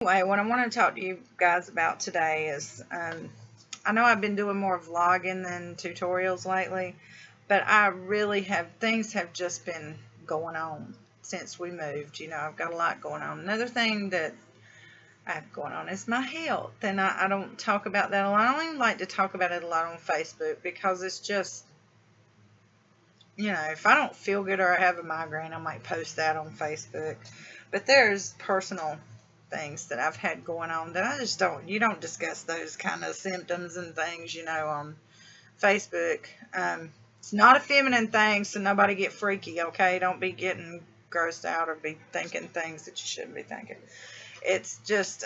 Anyway, what I want to talk to you guys about today is I know I've been doing more vlogging than tutorials lately, but I really things have just been going on since we moved. I've got a lot going on. Another thing that I have going on is my health, and I don't talk about that a lot. I don't even like to talk about it a lot on Facebook because it's just, if I don't feel good or I have a migraine, I might post that on Facebook. But there's personal things that I've had going on that I just you don't discuss those kind of symptoms and things, on Facebook. It's not a feminine thing, so nobody get freaky, okay? Don't be getting grossed out or be thinking things that you shouldn't be thinking. It's just,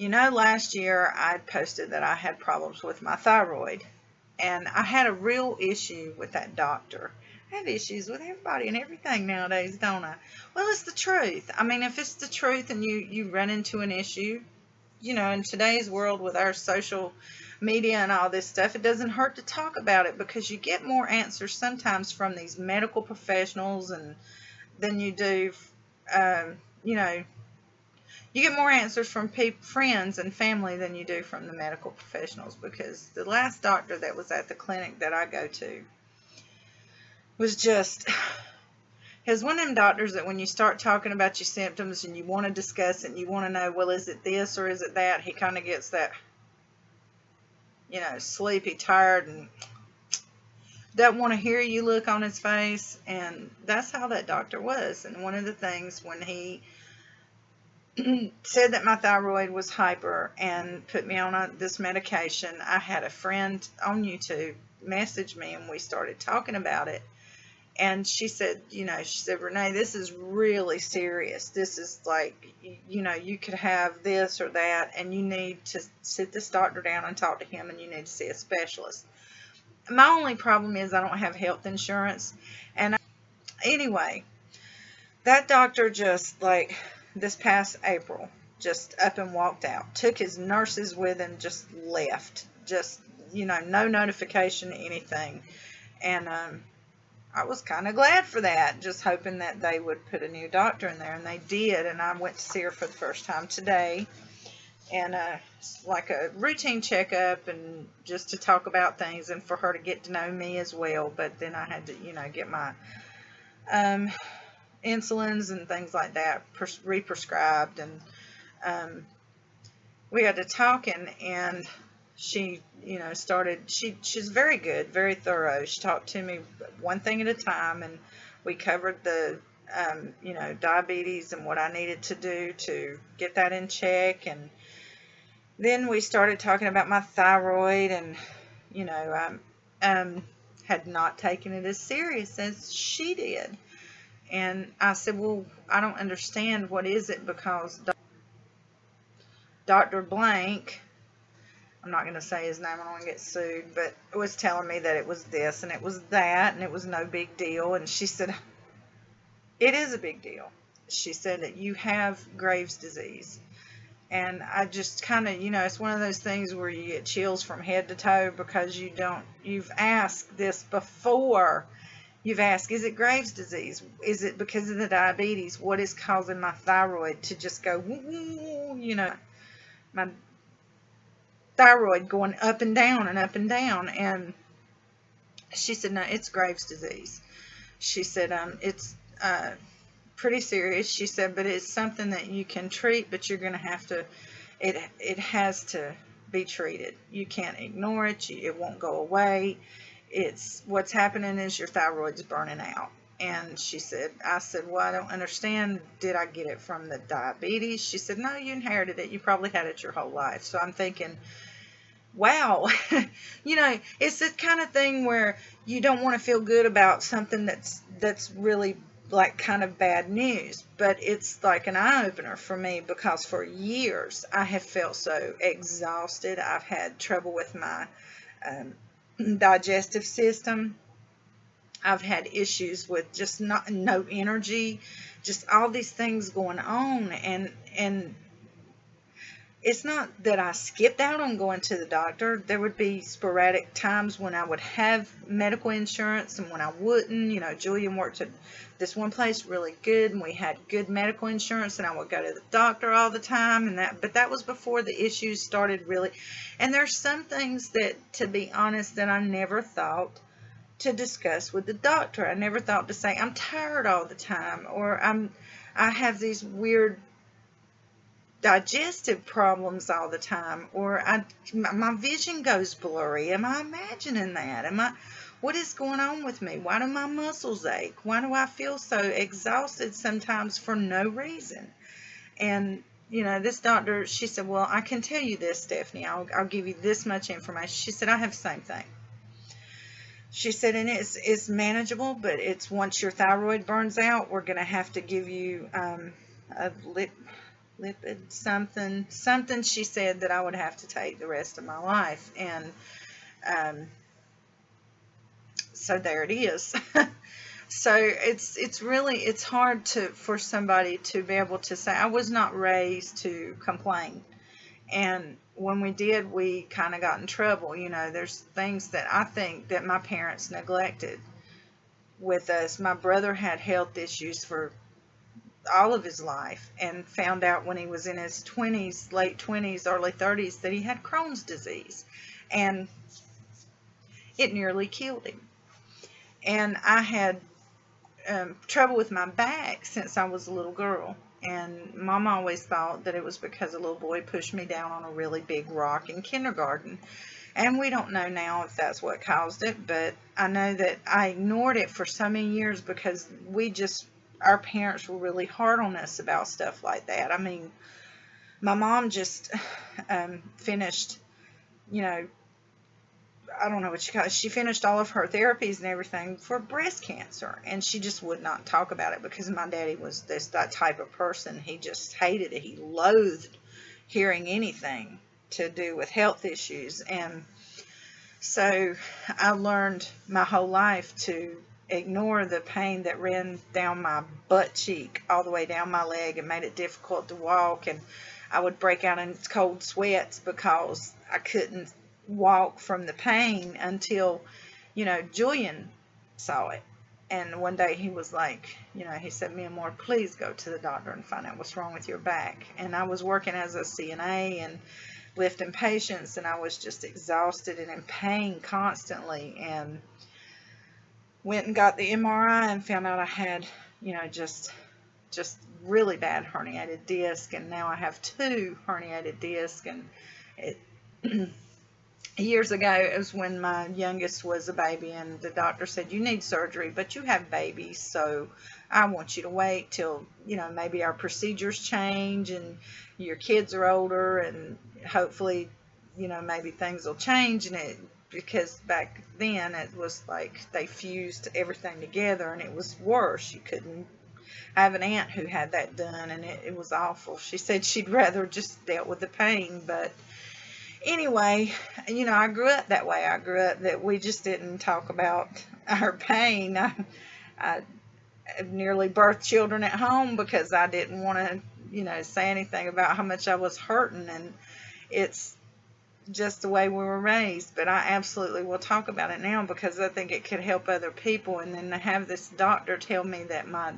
last year I posted that I had problems with my thyroid. And I had a real issue with that doctor. I have issues with everybody and everything nowadays, don't I? Well, it's the truth. I mean, if it's the truth and you run into an issue, in today's world with our social media and all this stuff, it doesn't hurt to talk about it because you get more answers sometimes from these medical professionals and than you do, you know, you get more answers from friends and family than you do from the medical professionals, because the last doctor that was at the clinic that I go to was just, he's one of them doctors that when you start talking about your symptoms and you want to discuss it and you want to know, well, is it this or is it that, he kind of gets that, sleepy, tired, and doesn't want to hear you look on his face. And that's how that doctor was. And one of the things when he said that my thyroid was hyper and put me on this medication, I had a friend on YouTube message me and we started talking about it. And she said, Renee, this is really serious. This is like, you could have this or that, and you need to sit this doctor down and talk to him, and you need to see a specialist. My only problem is I don't have health insurance. And anyway, that doctor just, like, this past April, just up and walked out, took his nurses with him, just left, just, no notification, anything. And I was kind of glad for that, just hoping that they would put a new doctor in there, and they did. And I went to see her for the first time today, and like a routine checkup, and just to talk about things and for her to get to know me as well. But then I had to, get my insulins and things like that re-prescribed, and we got to talking, and she, she's very good, very thorough. She talked to me one thing at a time, and we covered the, diabetes and what I needed to do to get that in check. And then we started talking about my thyroid, and, I had not taken it as serious as she did. And I said, well, I don't understand. What is it? Because Dr. Blank, I'm not going to say his name, I don't want to get sued, but it was telling me that it was this and it was that and it was no big deal. And she said, it is a big deal. She said that you have Graves' disease. And I just kind of, it's one of those things where you get chills from head to toe, because you've asked this before. You've asked, is it Graves' disease? Is it because of the diabetes? What is causing my thyroid to just go, my thyroid going up and down and up and down? And she said, no, it's Graves' disease. She said, it's pretty serious. She said, but it's something that you can treat, but you're going to have to, it has to be treated. You can't ignore it. It won't go away. It's what's happening is your thyroid's burning out. And she said, I said, well, I don't understand. Did I get it from the diabetes? She said, no, you inherited it. You probably had it your whole life. So I'm thinking, wow, it's the kind of thing where you don't want to feel good about something that's really like kind of bad news, but it's like an eye-opener for me, because for years I have felt so exhausted. I've had trouble with my digestive system. I've had issues with just no energy, just all these things going on, and it's not that I skipped out on going to the doctor. There would be sporadic times when I would have medical insurance and when I wouldn't. You know, Julian worked at this one place really good, and we had good medical insurance, and I would go to the doctor all the time. But that was before the issues started really. And there's some things that, to be honest, that I never thought to discuss with the doctor. I never thought to say I'm tired all the time, or I have these weird digestive problems all the time, or my vision goes blurry. Am I imagining that? What is going on with me? Why do my muscles ache? Why do I feel so exhausted sometimes for no reason? And this doctor, she said, well, I can tell you this, Stephanie. I'll give you this much information. She said, I have the same thing. She said, and it's manageable, but it's once your thyroid burns out, we're going to have to give you a lipid something. She said that I would have to take the rest of my life. And so there it is. So it's hard for somebody to be able to say, I was not raised to complain. And when we did, we kind of got in trouble. There's things that I think that my parents neglected with us. My brother had health issues for all of his life, and found out when he was in his 20s, late 20s, early 30s, that he had Crohn's disease, and it nearly killed him. And I had trouble with my back since I was a little girl, and Mom always thought that it was because a little boy pushed me down on a really big rock in kindergarten. And we don't know now if that's what caused it, but I know that I ignored it for so many years because our parents were really hard on us about stuff like that. I mean, my mom just finished, I don't know what she called it. She finished all of her therapies and everything for breast cancer, and she just would not talk about it because my daddy was that type of person. He just hated it. He loathed hearing anything to do with health issues. And so I learned my whole life to ignore the pain that ran down my butt cheek all the way down my leg and made it difficult to walk. And I would break out in cold sweats because I couldn't walk from the pain until, Julian saw it. And one day he was like, he said, Mia Moore, please go to the doctor and find out what's wrong with your back. And I was working as a CNA and lifting patients, and I was just exhausted and in pain constantly, and went and got the MRI and found out I had, just really bad herniated disc, and now I have 2 herniated discs. And it years ago, it was when my youngest was a baby, and the doctor said, you need surgery, but you have babies, so I want you to wait till, maybe our procedures change and your kids are older, and hopefully, maybe things will change. And because back then it was like they fused everything together, and it was worse. You couldn't. I have an aunt who had that done, and it was awful. She said she'd rather just dealt with the pain. But anyway, I grew up that way. I grew up that we just didn't talk about our pain. I nearly birthed children at home because I didn't want to, say anything about how much I was hurting. And it's just the way we were raised. But I absolutely will talk about it now because I think it could help other people. And then to have this doctor tell me that my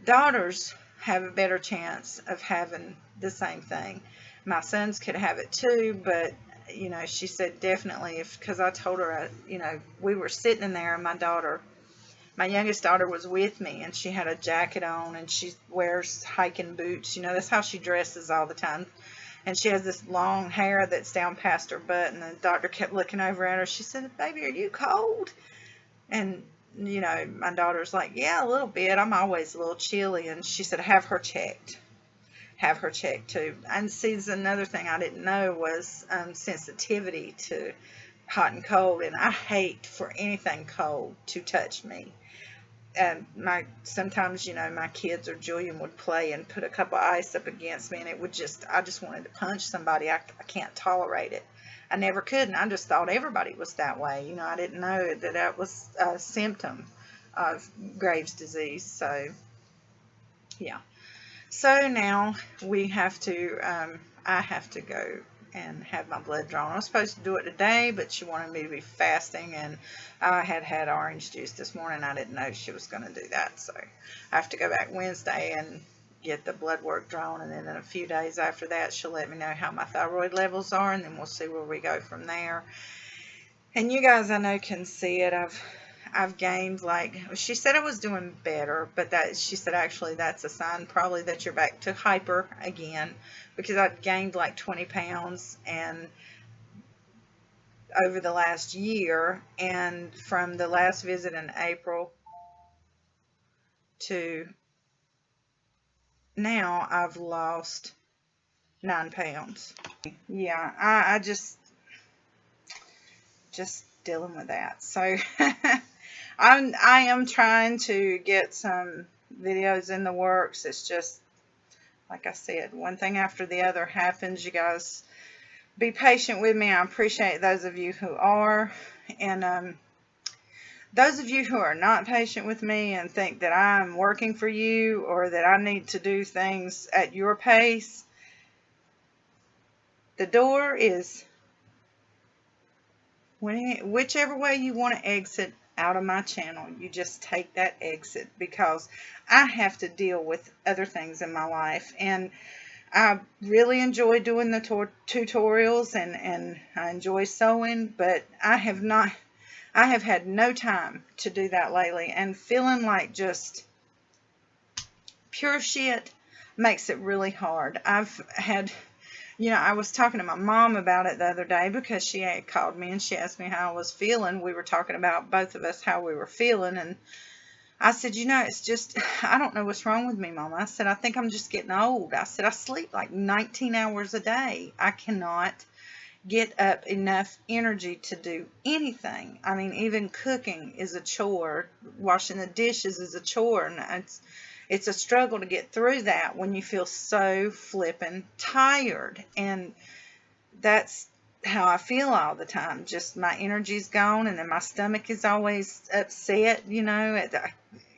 daughters have a better chance of having the same thing. My sons could have it too, but she said definitely, because I told her, we were sitting in there, and my youngest daughter was with me, and she had a jacket on, and she wears hiking boots. That's how she dresses all the time. And she has this long hair that's down past her butt, and the doctor kept looking over at her. She said, baby, are you cold? And, my daughter's like, yeah, a little bit. I'm always a little chilly. And she said, have her checked too. And see, another thing I didn't know was sensitivity to hot and cold. And I hate for anything cold to touch me. Sometimes, my kids or Julian would play and put a cup of ice up against me, and I just wanted to punch somebody. I can't tolerate it. I never could, and I just thought everybody was that way. I didn't know that was a symptom of Graves' disease. So, yeah. So now we have to, I have to go and have my blood drawn. I was supposed to do it today, but she wanted me to be fasting, and I had orange juice this morning. I didn't know she was going to do that, so I have to go back Wednesday and get the blood work drawn, and then in a few days after that, she'll let me know how my thyroid levels are, and then we'll see where we go from there. And you guys, I know, can see it. I've gained, like, she said I was doing better, but that, she said actually that's a sign probably that you're back to hyper again, because I've gained like 20 pounds and over the last year, and from the last visit in April to now, I've lost 9 pounds. Yeah, I just dealing with that. So I am trying to get some videos in the works. It's just, like I said, one thing after the other happens. You guys be patient with me. I appreciate those of you who are. And those of you who are not patient with me and think that I'm working for you or that I need to do things at your pace, the door is whichever way you want to exit out of my channel. You just take that exit, because I have to deal with other things in my life, and I really enjoy doing the tutorials, and I enjoy sewing, but I have had no time to do that lately, and feeling like just pure shit makes it really hard. I've had, I was talking to my mom about it the other day, because she had called me and she asked me how I was feeling. We were talking about, both of us, how we were feeling, and I said, it's just, I don't know what's wrong with me, Mama. I said, I think I'm just getting old. I said, I sleep like 19 hours a day. I cannot get up enough energy to do anything. I mean, even cooking is a chore. Washing the dishes is a chore, and it's a struggle to get through that when you feel so flippin' tired. And that's how I feel all the time. Just my energy's gone, and then my stomach is always upset,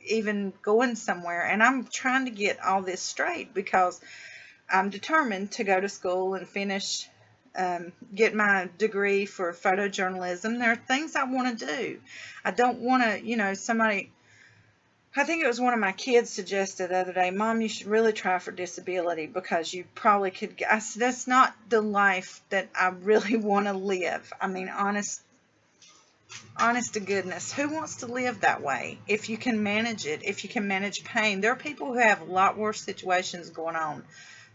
even going somewhere. And I'm trying to get all this straight, because I'm determined to go to school and finish, get my degree for photojournalism. There are things I want to do. I don't want to, I think it was one of my kids suggested the other day, Mom, you should really try for disability, because you probably could. I said, that's not the life that I really want to live. I mean, honest to goodness, who wants to live that way? If you can manage it, if you can manage pain. There are people who have a lot worse situations going on,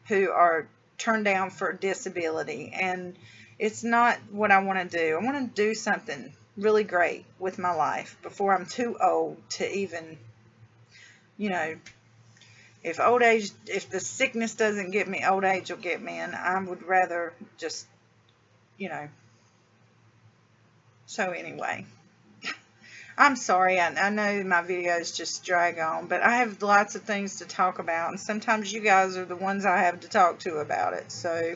who are turned down for disability, and it's not what I want to do. I want to do something really great with my life before I'm too old to even, if the sickness doesn't get me, old age will get me, and I would rather just, so anyway, I'm sorry. I know my videos just drag on, but I have lots of things to talk about, and sometimes you guys are the ones I have to talk to about it. So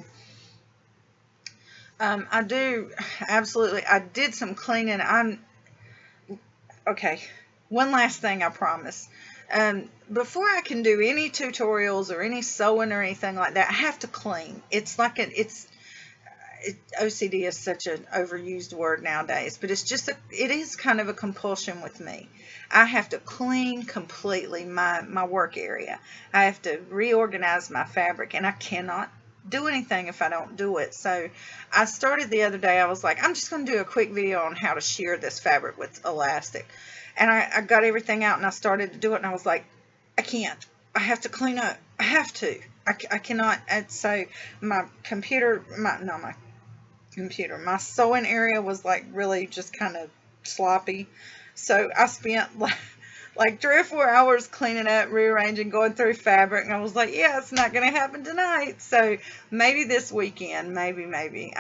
I do, absolutely. I did some cleaning. Okay, one last thing, I promise. Before I can do any tutorials or any sewing or anything like that, I have to clean. It's like OCD is such an overused word nowadays, but it is kind of a compulsion with me. I have to clean completely my work area. I have to reorganize my fabric, and I cannot do anything if I don't do it. So I started the other day, I was like, I'm just going to do a quick video on how to shear this fabric with elastic. And I got everything out, and I started to do it, and I was like, I can't. I have to clean up. I have to. I cannot. And so my sewing area was like really just kind of sloppy. So I spent like 3 or 4 hours cleaning up, rearranging, going through fabric, and I was like, yeah, it's not going to happen tonight. So maybe this weekend, maybe.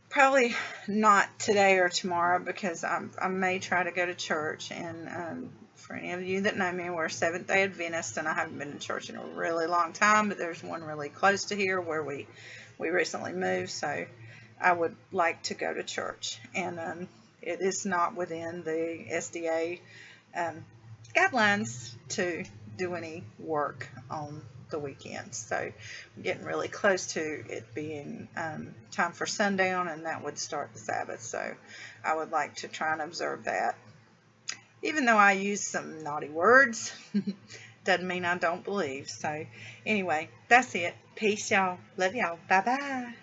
Probably not today or tomorrow, because I may try to go to church. And for any of you that know me, we're Seventh-day Adventists, and I haven't been to church in a really long time, but there's one really close to here where we recently moved, so I would like to go to church. And it is not within the SDA guidelines to do any work on the weekends. So I'm getting really close to it being time for sundown, and that would start the Sabbath. So I would like to try and observe that. Even though I use some naughty words, doesn't mean I don't believe. So anyway, that's it. Peace, y'all. Love y'all. Bye-bye.